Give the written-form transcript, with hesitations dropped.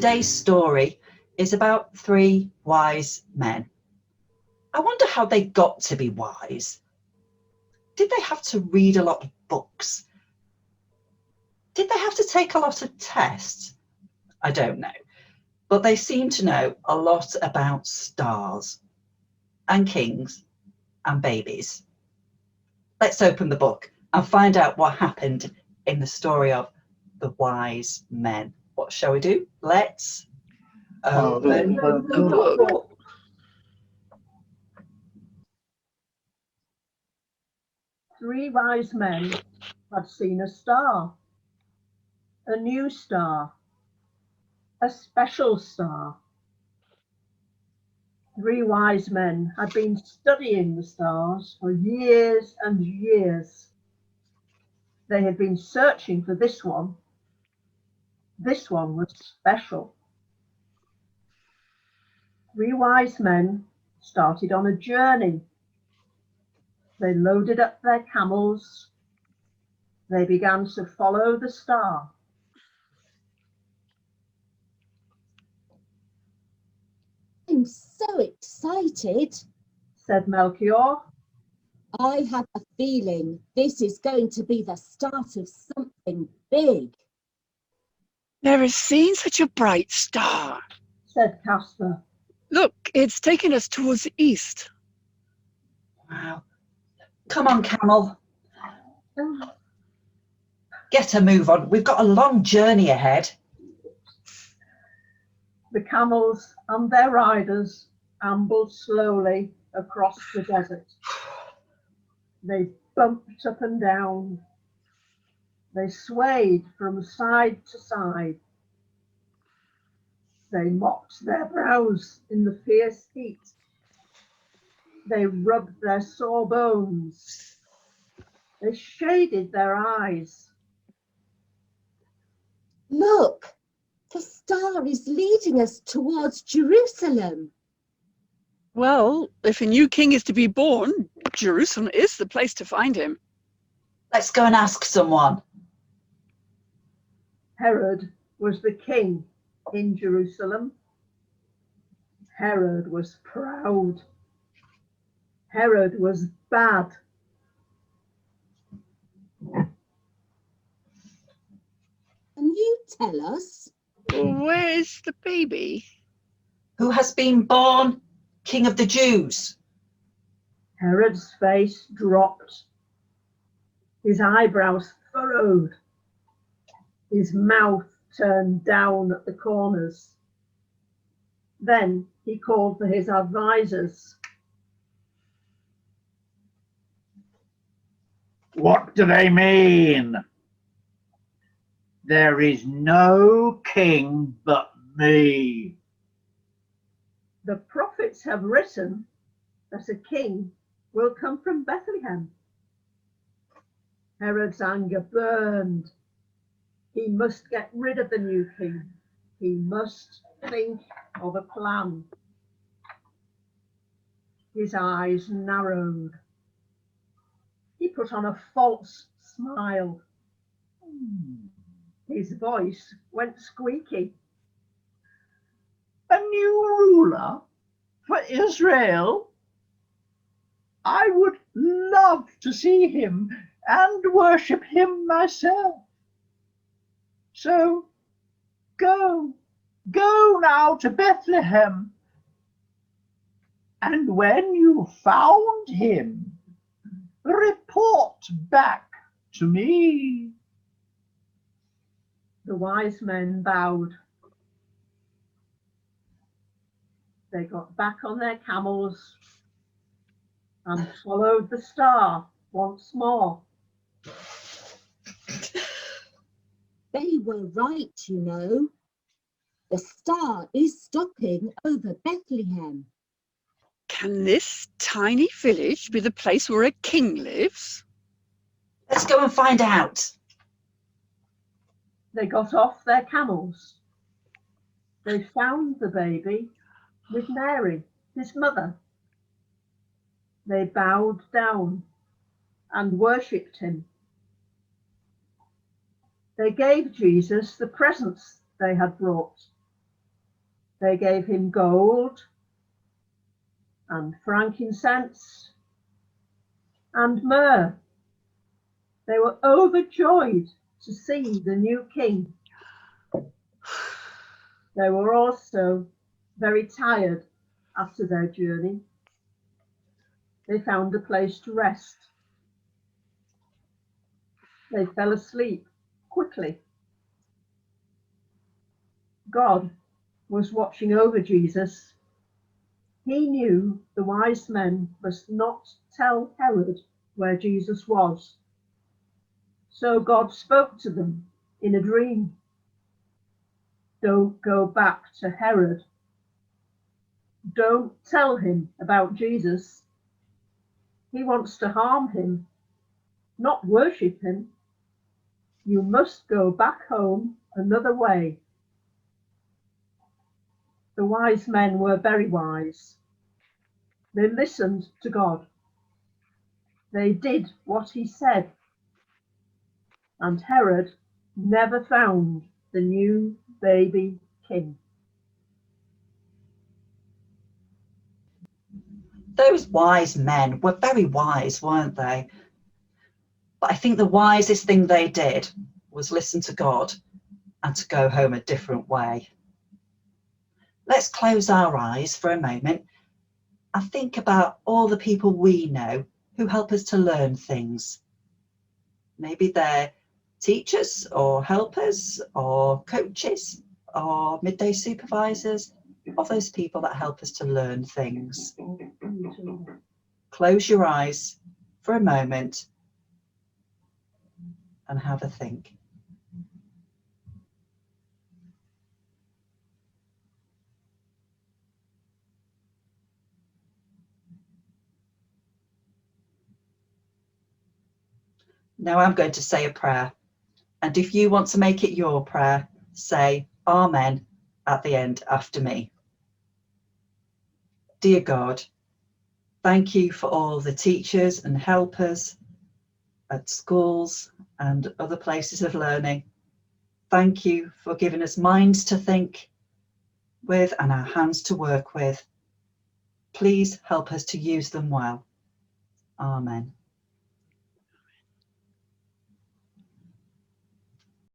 today's story is about three wise men. I wonder how they got to be wise. Did they have to read a lot of books? Did they have to take a lot of tests? I don't know. But they seem to know a lot about stars and kings and babies. Let's open the book and find out what happened in the story of the wise men. What shall we do? Let's open the book. Three wise men had seen a star, a new star, a special star. Three wise men had been studying the stars for years and years. They had been searching for this one. This one was special. Three wise men started on a journey. They loaded up their camels. They began to follow the star. I'm so excited, said Melchior. I have a feeling this is going to be the start of something big. Never seen such a bright star, said Casper. Look, it's taking us towards the east. Wow. Come on, camel. Get a move on. We've got a long journey ahead. The camels and their riders ambled slowly across the desert. They bumped up and down. They swayed from side to side. They mopped their brows in the fierce heat. They rubbed their sore bones. They shaded their eyes. Look, the star is leading us towards Jerusalem. Well, if a new king is to be born, Jerusalem is the place to find him. Let's go and ask someone. Herod was the king in Jerusalem. Herod was proud. Herod was bad. Can you tell us? Where is the baby? Who has been born King of the Jews? Herod's face dropped. His eyebrows furrowed. His mouth turned down at the corners. Then he called for his advisors. What do they mean? There is no king but me. The prophets have written that a king will come from Bethlehem. Herod's anger burned. He must get rid of the new king. He must think of a plan. His eyes narrowed. He put on a false smile. His voice went squeaky. A new ruler for Israel? I would love to see him and worship him myself. So go now to Bethlehem. And when you found him, report back to me. The wise men bowed. They got back on their camels and followed the star once more. They were right, you know. The star is stopping over Bethlehem. Can this tiny village be the place where a king lives? Let's go and find out. They got off their camels. They found the baby with Mary, his mother. They bowed down and worshipped him. They gave Jesus the presents they had brought. They gave him gold and frankincense and myrrh. They were overjoyed to see the new king. They were also very tired after their journey. They found a place to rest. They fell asleep quickly. God was watching over Jesus. He knew the wise men must not tell Herod where Jesus was. So God spoke to them in a dream. Don't go back to Herod. Don't tell him about Jesus. He wants to harm him, not worship him. You must go back home another way. The wise men were very wise. They listened to God. They did what he said. And Herod never found the new baby king. Those wise men were very wise, weren't they? But I think the wisest thing they did was listen to God and to go home a different way. Let's close our eyes for a moment and think about all the people we know who help us to learn things. Maybe they're teachers or helpers or coaches or midday supervisors, or those people that help us to learn things. Close your eyes for a moment and have a think. Now I'm going to say a prayer, and if you want to make it your prayer, say Amen at the end after me. Dear God, thank you for all the teachers and helpers at schools and other places of learning. Thank you for giving us minds to think with and our hands to work with. Please help us to use them well. Amen.